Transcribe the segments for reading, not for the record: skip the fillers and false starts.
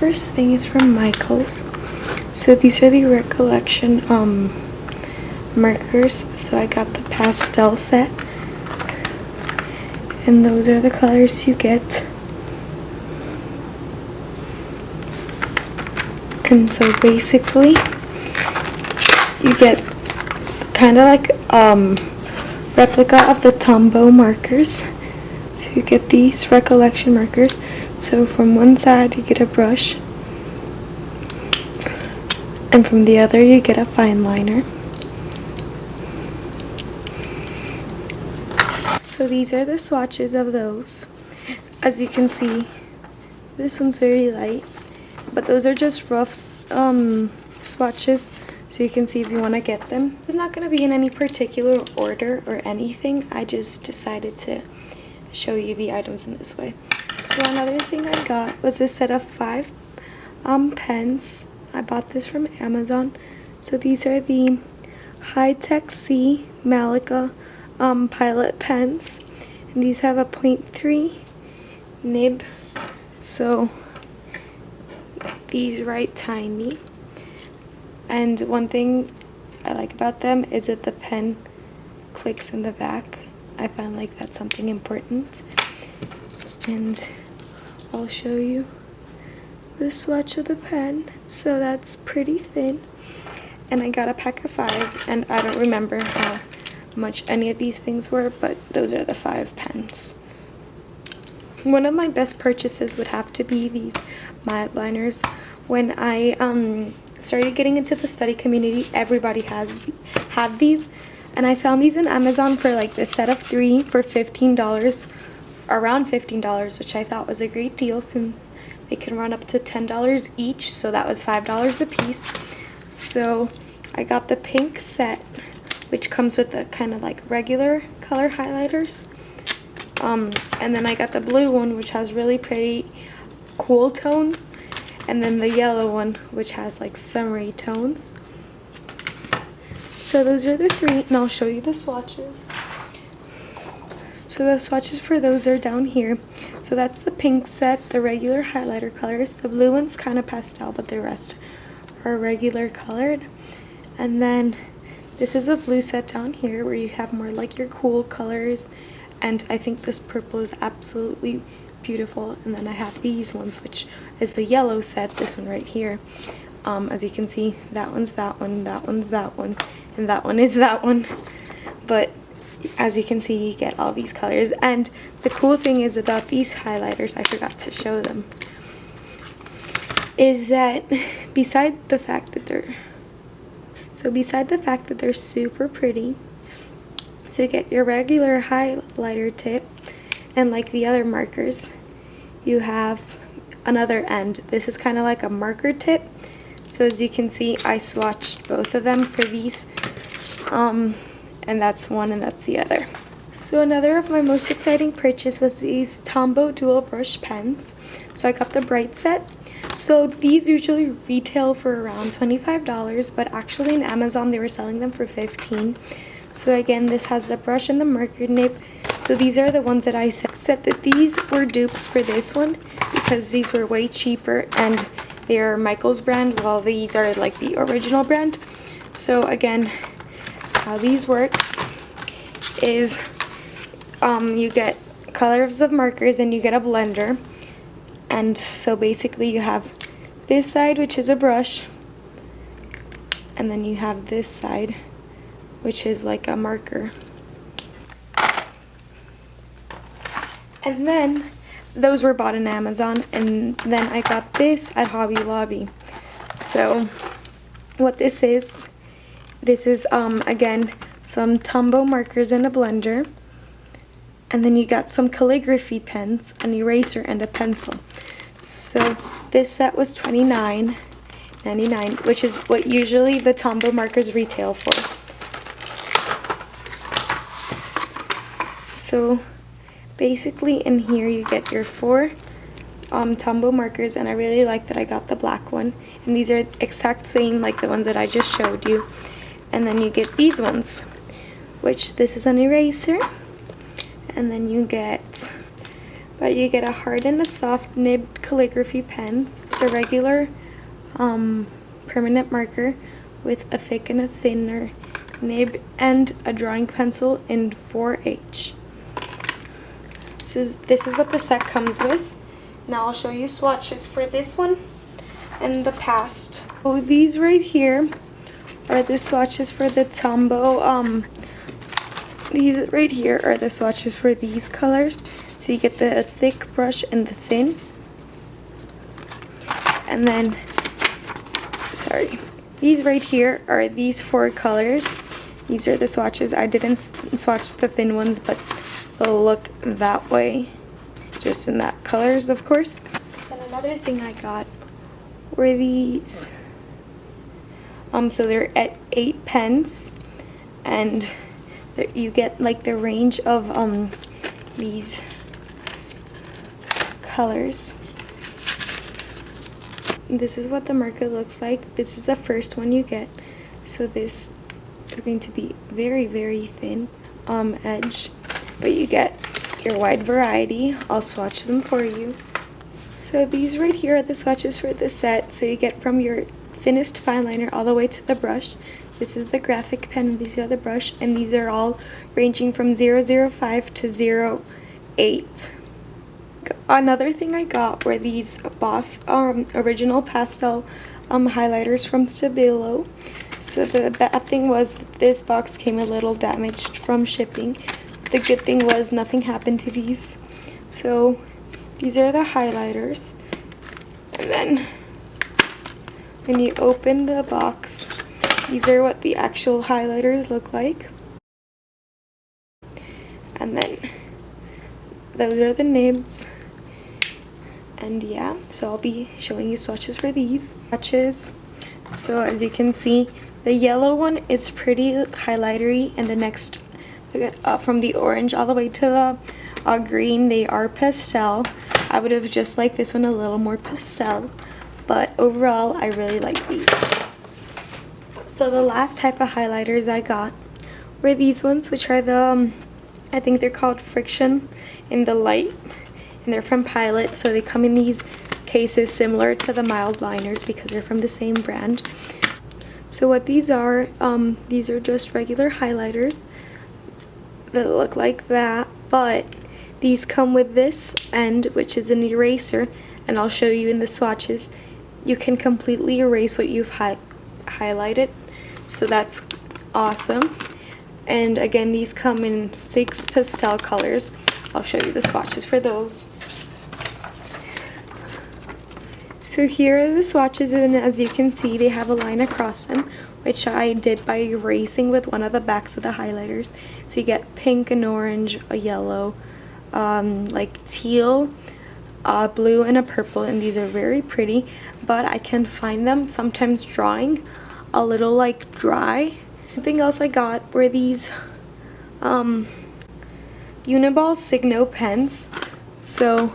First thing is from Michael's. So these are the recollection markers. So I got the pastel set, and those are the colors you get. And so basically you get kind of like replica of the Tombow markers. So you get these recollection markers. So from one side you get a brush, and from the other you get a fine liner. So these are the swatches of those. As you can see, this one's very light, but those are just rough swatches, so you can see if you want to get them. It's not going to be in any particular order or anything. I just decided to show you the items in this way. So another thing I got was a set of 5 pens. I bought this from Amazon. So these are the High-Tech C Malika Pilot pens, and these have a 0.3 nib, so these write tiny. And one thing I like about them is that the pen clicks in the back. I find like that's something important. And I'll show you the swatch of the pen. So that's pretty thin, and I got a pack of 5, and I don't remember how much any of these things were, but those are the 5 pens. One of my best purchases would have to be these mild liners. When I started getting into the study community, everybody had these, and I found these in Amazon for like the set of 3 for $15, around $15, which I thought was a great deal since they can run up to $10 each, so that was $5 a piece. So I got the pink set, which comes with the kind of like regular color highlighters, and then I got the blue one, which has really pretty cool tones, and then the yellow one, which has like summery tones. So those are the 3, and I'll show you the swatches. So the swatches for those are down here. So that's the pink set, the regular highlighter colors. The blue one's kind of pastel, but the rest are regular colored. And then this is a blue set down here where you have more like your cool colors. And I think this purple is absolutely beautiful. And then I have these ones, which is the yellow set, this one right here. As you can see, that one's that one, that one's that one, and that one is that one. But as you can see, you get all these colors. And the cool thing is about these highlighters, I forgot to show them, is that beside the fact that they're super pretty, so you get your regular highlighter tip, and like the other markers, you have another end. This is kind of like a marker tip. So as you can see, I swatched both of them for these, and that's one and that's the other. So another of my most exciting purchase was these Tombow dual brush pens. So I got the bright set. So these usually retail for around $25, but actually in Amazon they were selling them for $15. So again, this has the brush and the marker nib. So these are the ones that I said, except that these were dupes for this one because these were way cheaper and they are Michael's brand, while these are like the original brand. So again, how these work is you get colors of markers and you get a blender. And so basically you have this side, which is a brush, and then you have this side, which is like a marker. And then those were bought in Amazon, and then I got this at Hobby Lobby. So what this is again some Tombow markers in a blender, and then you got some calligraphy pens, an eraser, and a pencil. So this set was $29.99, which is what usually the Tombow markers retail for. So basically in here you get your 4 Tombow markers, and I really like that I got the black one, and these are exact same like the ones that I just showed you. And then you get these ones, which this is an eraser, and then you get but you get a hard and a soft nibbed calligraphy pens. Just a regular permanent marker with a thick and a thinner nib, and a drawing pencil in 4H. So this is what the set comes with. Now I'll show you swatches for this one and the past. So these right here are the swatches for the Tombow. These right here are the swatches for these colors. So you get the thick brush and the thin. And then, sorry, these right here are these 4 colors. These are the swatches. I didn't swatch the thin ones, but they'll look that way, just in that colors, of course. Then another thing I got were these. So they're at 8 pens, and you get like the range of these colors. This is what the marker looks like. This is the first one you get. So this is going to be very, very thin edge, but you get your wide variety. I'll swatch them for you. So these right here are the swatches for the set. So you get from your thinnest fine liner all the way to the brush. This is the graphic pen, these are the brush, and these are all ranging from 005 to 08. Another thing I got were these Boss original pastel highlighters from Stabilo. So the bad thing was that this box came a little damaged from shipping. The good thing was nothing happened to these. So these are the highlighters. And then when you open the box, these are what the actual highlighters look like. And then those are the nibs. And yeah, so I'll be showing you swatches for these. Swatches. So as you can see, the yellow one is pretty highlightery, and the next from the orange all the way to the green, they are pastel. I would have just liked this one a little more pastel, but overall I really like these. So the last type of highlighters I got were these ones, which are the I think they're called Friction in the light, and they're from Pilot. So they come in these cases similar to the mild liners because they're from the same brand. So what these are just regular highlighters that look like that, but these come with this end, which is an eraser, and I'll show you in the swatches. You can completely erase what you've highlighted, so that's awesome. And again, these come in 6 pastel colors. I'll show you the swatches for those. So here are the swatches, and as you can see, they have a line across them, which I did by erasing with one of the backs of the highlighters. So you get pink and orange, a yellow, like teal, blue, and a purple, and these are very pretty, but I can find them sometimes drawing a little like dry. Something else I got were these Uniball Signo pens. So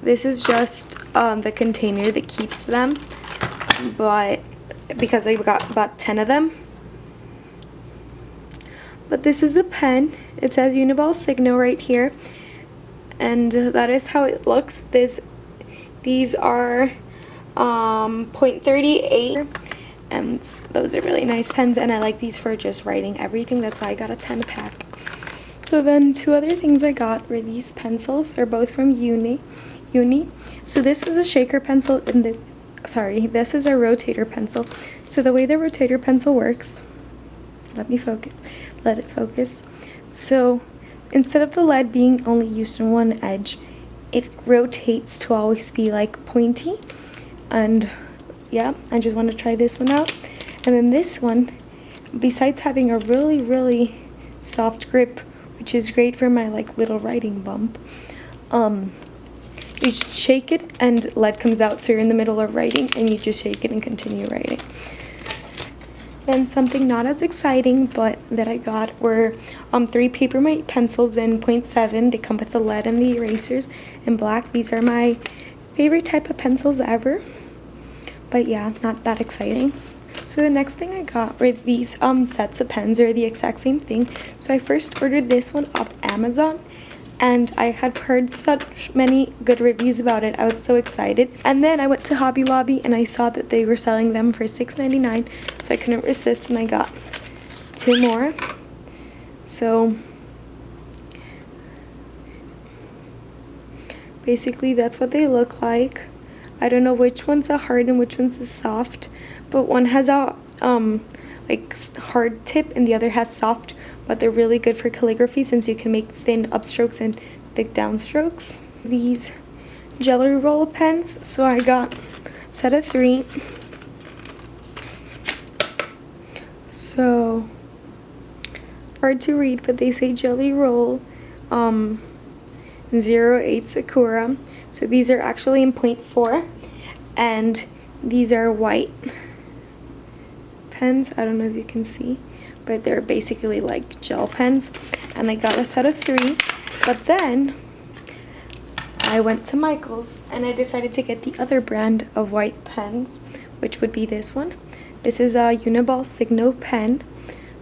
this is just the container that keeps them, but because I got about 10 of them. But this is the pen. It says Uniball Signo right here, and that is how it looks. These are .38, and those are really nice pens, and I like these for just writing everything. That's why I got a 10 pack. So then 2 other things I got were these pencils. They're both from Uni. So this is a shaker pencil, and this is a rotator pencil. So the way the rotator pencil works, let it focus. So instead of the lead being only used on one edge, it rotates to always be like pointy. And yeah, I just want to try this one out. And then this one, besides having a really, really soft grip, which is great for my like little writing bump, you just shake it and lead comes out, so you're in the middle of writing and you just shake it and continue writing. Then something not as exciting but that I got were 3 Papermate pencils in .7. They come with the lead and the erasers in black. These are my favorite type of pencils ever, but yeah, not that exciting. So the next thing I got were these sets of pens. They're the exact same thing. So I first ordered this one off Amazon, and I had heard such many good reviews about it. I was so excited. And then I went to Hobby Lobby and I saw that they were selling them for $6.99, so I couldn't resist and I got 2 more. So basically that's what they look like. I don't know which one's a hard and which one's a soft, but one has a like hard tip and the other has soft, but they're really good for calligraphy since you can make thin upstrokes and thick downstrokes. These jelly roll pens, so I got a set of 3. So hard to read, but they say jelly roll 08 Sakura. So these are actually in 0.4, and these are white pens. I don't know if you can see, but they're basically like gel pens, and I got a set of 3. But then I went to Michael's and I decided to get the other brand of white pens, which would be this one. This is a Uniball Signo pen.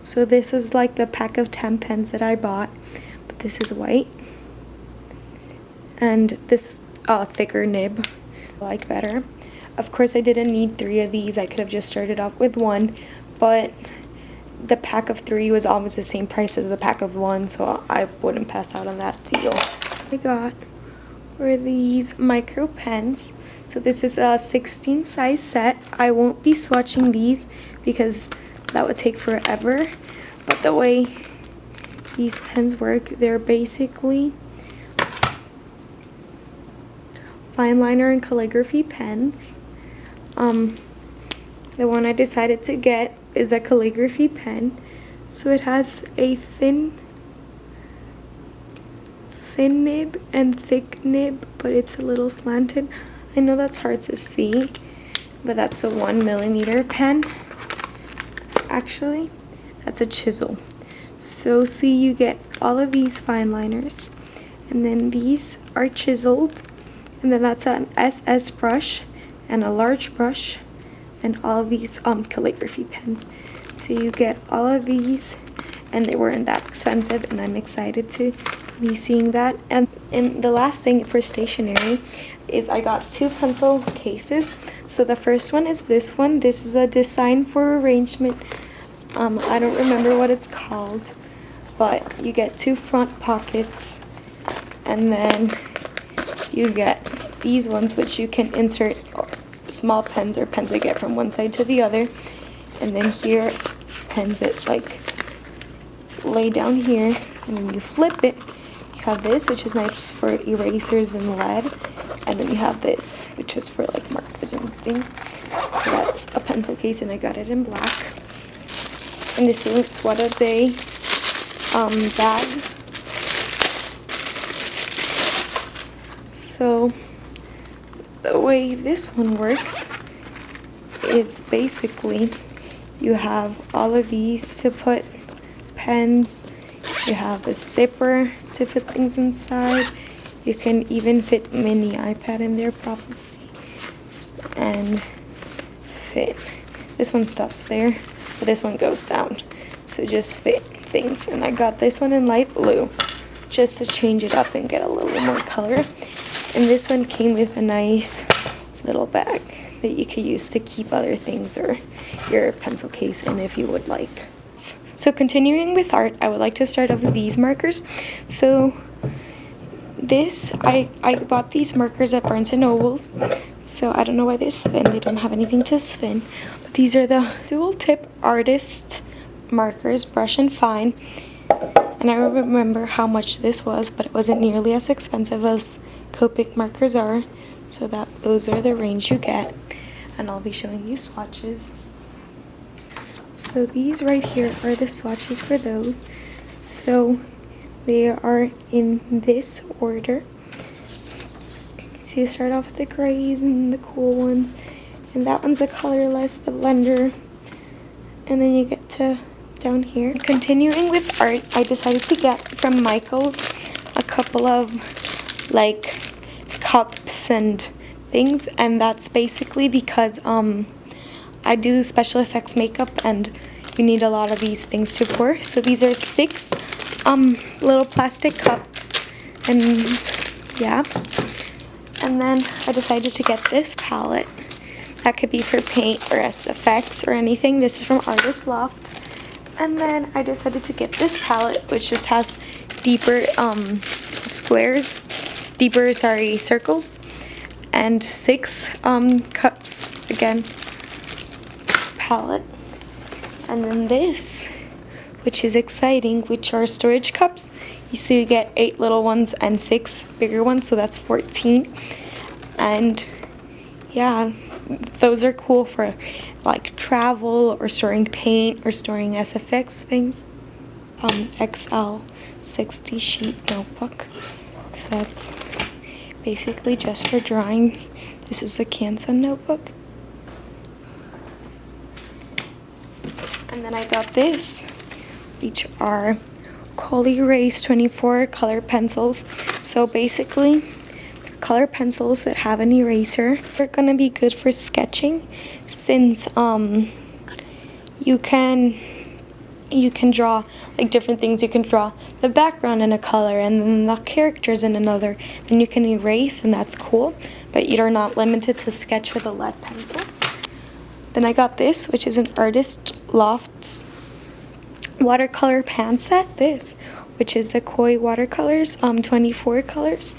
So this is like the pack of 10 pens that I bought, but this is white, and this is a thicker nib I like better. Of course I didn't need 3 of these. I could have just started off with 1, but the pack of 3 was almost the same price as the pack of 1, so I wouldn't pass out on that deal. I got were these micro pens. So this is a 16 size set. I won't be swatching these because that would take forever, but the way these pens work, they're basically fine liner and calligraphy pens. The one I decided to get is a calligraphy pen, so it has a thin nib and thick nib, but it's a little slanted. I know that's hard to see, but that's a 1mm pen. Actually, that's a chisel. So see, you get all of these fine liners, and then these are chiseled, and then that's an SS brush and a large brush, and all of these calligraphy pens. So you get all of these, and they weren't that expensive, and I'm excited to be seeing that. And the last thing for stationery is I got 2 pencil cases. So the first one is this one. This is a design for arrangement. I don't remember what it's called, but you get 2 front pockets, and then you get these ones which you can insert small pens or pens that get from one side to the other, and then here pens that like lay down here, and then you flip it. You have this, which is nice for erasers and lead, and then you have this, which is for like markers and things. So that's a pencil case, and I got it in black. And this is what a day bag. So the way this one works is basically you have all of these to put pens. You have a zipper to put things inside. You can even fit mini iPad in there probably, and fit. This one stops there, but this one goes down. So just fit things. And I got this one in light blue just to change it up and get a little more color. And this one came with a nice little bag that you could use to keep other things or your pencil case in if you would like. So continuing with art, I would like to start off with these markers. So this, I bought these markers at Barnes & Noble's. So I don't know why they spin. They don't have anything to spin. But these are the dual tip artist markers, brush and fine. And I don't remember how much this was, but it wasn't nearly as expensive as Copic markers are. So those are the range you get. And I'll be showing you swatches. So these right here are the swatches for those. So they are in this order. So you start off with the grays and the cool ones. And that one's a colorless, the blender. And then you get to down here. Continuing with art, I decided to get from Michael's a couple of like cups and things, and that's basically because I do special effects makeup and you need a lot of these things to pour. So these are 6 little plastic cups, And yeah. And then I decided to get this palette. That could be for paint or SFX or anything. This is from Artist Loft. And then I decided to get this palette, which just has deeper circles, and 6 cups, again, palette. And then this, which is exciting, which are storage cups. So you get 8 little ones and 6 bigger ones, so that's 14. And yeah, those are cool for like travel or storing paint or storing SFX things. XL 60 sheet notebook. So that's basically just for drawing. This is a Canson notebook. And then I got this, which are Color Erase 24 color pencils. So basically, color pencils that have an eraser. They're gonna be good for sketching, since you can draw like different things. You can draw the background in a color and then the characters in another. Then you can erase, and that's cool, but you're not limited to sketch with a lead pencil. Then I got this, which is an Artist Loft's watercolor pan set. This, which is the Koi watercolors, 24 colors.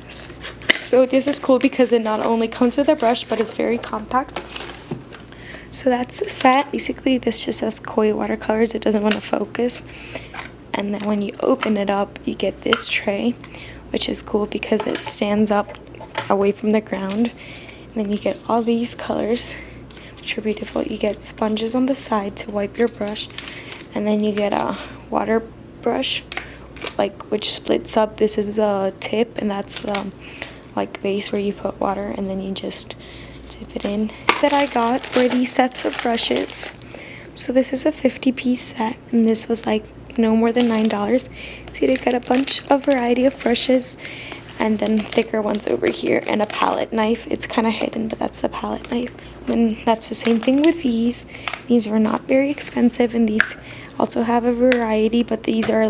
So this is cool because it not only comes with a brush, but it's very compact. So that's the set. Basically, this just says Koi watercolors. It doesn't want to focus. And then when you open it up, you get this tray, which is cool because it stands up away from the ground. And then you get all these colors, which are beautiful. You get sponges on the side to wipe your brush. And then you get a water brush, which splits up. This is a tip, and that's the base where you put water, and then you just dip it in. That I got were these sets of brushes. So this is a 50-piece set, and this was no more than $9. So you get a variety of brushes, and then thicker ones over here, and a palette knife. It's kind of hidden, but that's the palette knife. And that's the same thing with these. These are not very expensive, and these also have a variety, but these are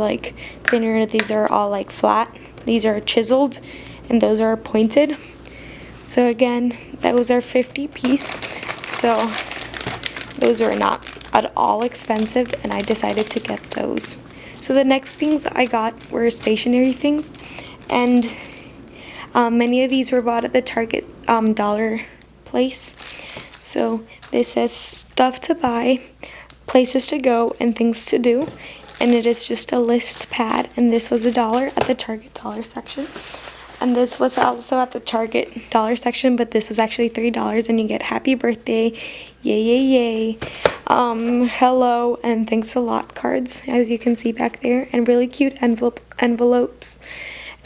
thinner. These are all flat. These are chiseled, and those are pointed. So again, those are 50-piece. So those are not at all expensive, and I decided to get those. So the next things I got were stationery things, and many of these were bought at the Target dollar place. So this says stuff to buy, places to go, and things to do, and it is just a list pad. And this was $1 at the Target dollar section, and this was also at the Target dollar section, but this was actually $3, and you get happy birthday, yay yay yay, hello, and thanks a lot cards, as you can see back there, and really cute envelopes.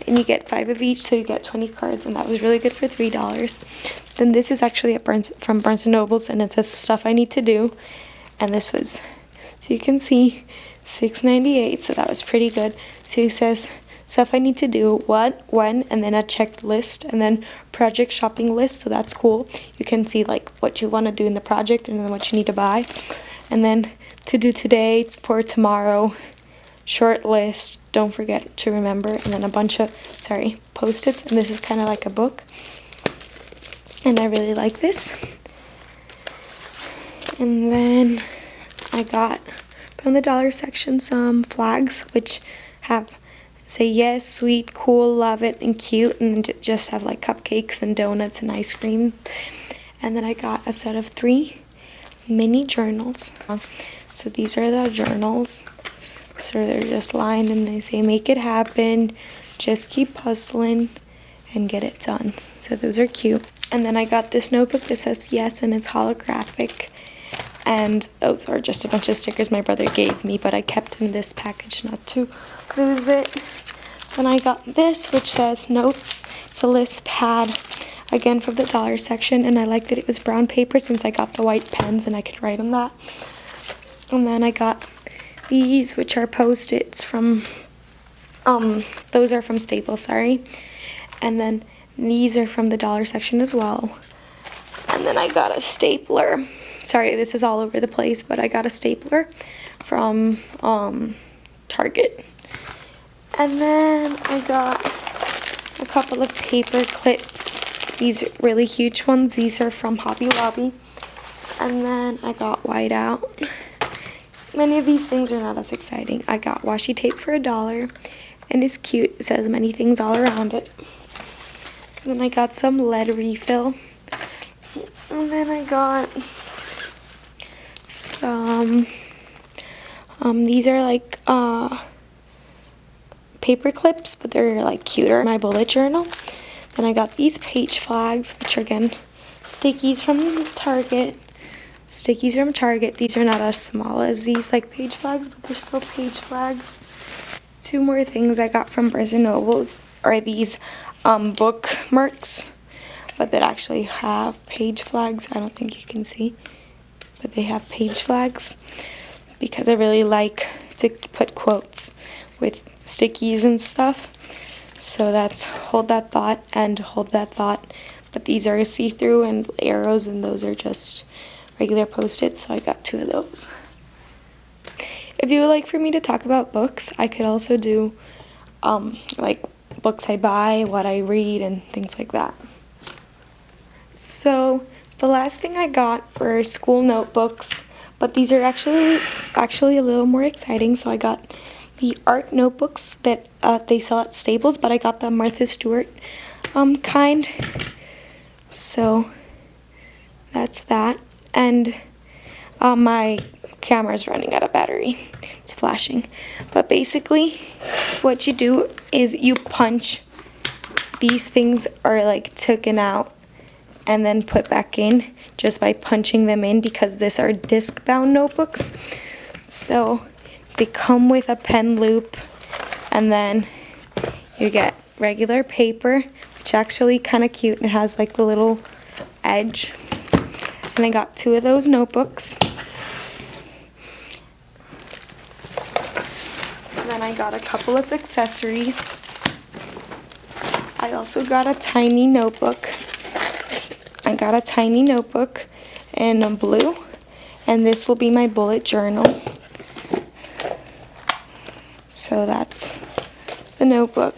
And you get 5 of each, so you get 20 cards, and that was really good for $3. Then this is actually from Barnes & Nobles, and it says stuff I need to do, and this was, so you can see, $6.98, so that was pretty good. So it says stuff I need to do, what, when, and then a checklist, and then project shopping list, so that's cool. You can see what you want to do in the project, and then what you need to buy, and then to do today, for tomorrow, short list, don't forget to remember, and then a bunch of post-its. And this is kind of like a book, and I really like this. And then I got from the dollar section some flags, which say yes, sweet, cool, love it, and cute, and just have cupcakes and donuts and ice cream. And then I got a set of 3 mini journals. So these are the journals. So they're just lined, and they say make it happen, just keep hustling, and get it done. So those are cute. And then I got this notebook that says yes, and it's holographic. And those are just a bunch of stickers my brother gave me, but I kept in this package not to lose it. Then I got this, which says notes. It's a list pad, again from the dollar section, and I liked that it was brown paper since I got the white pens and I could write on that. And then I got these, which are post-its from, those are from Staples, sorry. And then these are from the dollar section as well. And then I got a stapler. Sorry, this is all over the place, but I got a stapler from Target. And then I got a couple of paper clips. These really huge ones. These are from Hobby Lobby. And then I got whiteout. Many of these things are not as exciting. I got washi tape for $1, and it's cute. It says many things all around it. And then I got some lead refill. And then I got some, these are like paper clips, but they're like cuter. My bullet journal. Then I got these page flags, which are again stickies from Target. Stickies from Target. These are not as small as these like page flags, but they're still page flags. Two more things I got from Barnes & Nobles are these bookmarks, but that actually have page flags. I don't think you can see, but they have page flags because I really like to put quotes with stickies and stuff. So that's hold that thought and hold that thought. But these are see-through and arrows, and those are just regular Post-its, so I got 2 of those. If you would like for me to talk about books, I could also do like books I buy, what I read, and things like that. So the last thing I got were school notebooks, but these are actually a little more exciting. So I got the art notebooks that they sell at Staples, but I got the Martha Stewart kind. So that's that. And my camera's running out of battery. It's flashing. But basically, what you do is you punch. These things are like taken out and then put back in just by punching them in, because these are disc-bound notebooks. So they come with a pen loop, and then you get regular paper, which is actually kind of cute. It has like the little edge. And I got 2 of those notebooks. And then I got a couple of accessories. I also got a tiny notebook. I got a tiny notebook in blue, and this will be my bullet journal. So that's the notebook.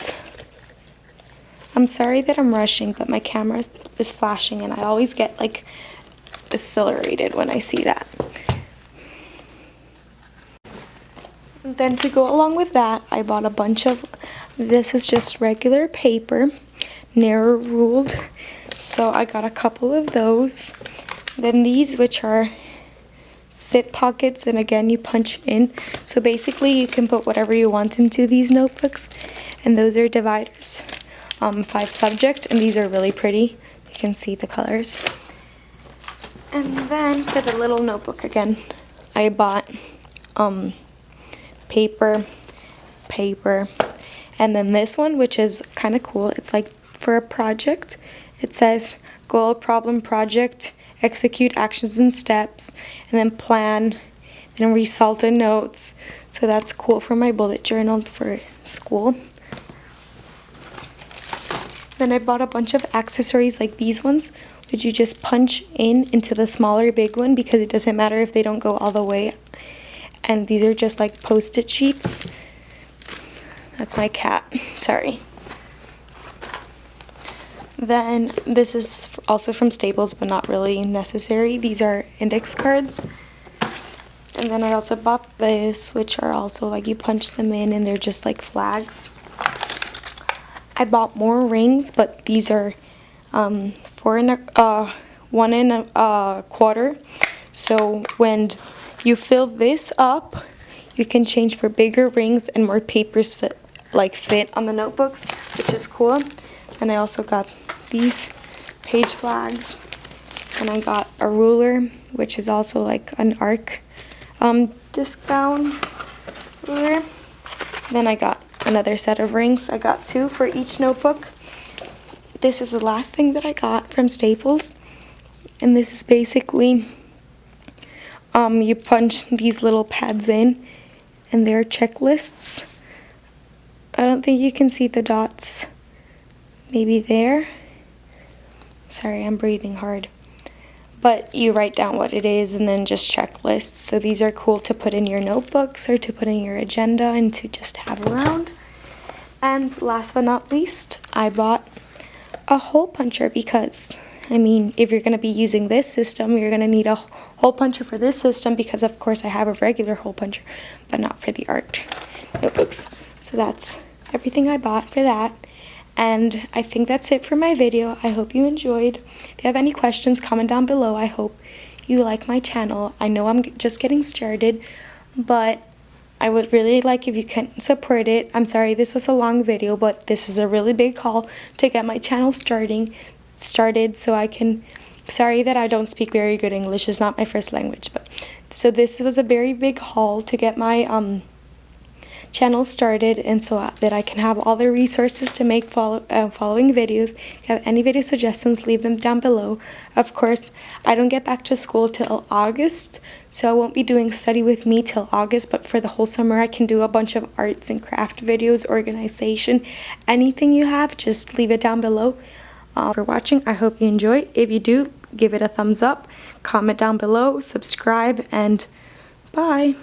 I'm sorry that I'm rushing, but my camera is flashing, and I always get like accelerated when I see that. Then to go along with that, I bought a bunch of, this is just regular paper, narrow ruled. So I got a couple of those. Then these, which are zip pockets, and again you punch in. So basically you can put whatever you want into these notebooks. And those are dividers. 5 subject, and these are really pretty. You can see the colors. And then for the little notebook again, I bought paper, and then this one, which is kind of cool. It's like for a project. It says goal, problem, project, execute actions and steps, and then plan, and result and notes. So that's cool for my bullet journal for school. Then I bought a bunch of accessories like these ones, which you just punch into the smaller big one, because it doesn't matter if they don't go all the way. And these are just like Post-it sheets. That's my cat, sorry. Then this is also from Staples, but not really necessary. These are index cards. And then I also bought this, which are also like you punch them in and they're just like flags. I bought more rings, but these are 1 1/4. So when you fill this up, you can change for bigger rings and more papers fit on the notebooks, which is cool. And I also got these page flags, and I got a ruler, which is also like an arc disc bound ruler. Then I got another set of rings. I got 2 for each notebook. This is the last thing that I got from Staples, and this is basically you punch these little pads in, and they're checklists. I don't think you can see the dots. Maybe there. Sorry, I'm breathing hard. But you write down what it is and then just checklists. So these are cool to put in your notebooks or to put in your agenda and to just have around. And last but not least, I bought a hole puncher because, I mean, if you're going to be using this system, you're going to need a hole puncher for this system because, of course, I have a regular hole puncher, but not for the art notebooks. So that's everything I bought for that. And I think that's it for my video. I hope you enjoyed. If you have any questions, comment down below. I hope you like my channel. I know I'm just getting started, but I would really like if you can support it. I'm sorry this was a long video, but this is a really big haul to get my channel started so I can, sorry that I don't speak very good English, it's not my first language, but so this was a very big haul to get my channel started, and so that I can have all the resources to make following videos. If you have any video suggestions, leave them down below. Of course, I don't get back to school till August, so I won't be doing study with me till August, but for the whole summer I can do a bunch of arts and craft videos, organization, anything you have, just leave it down below. For watching, I hope you enjoy. If you do, give it a thumbs up, comment down below, subscribe, and bye.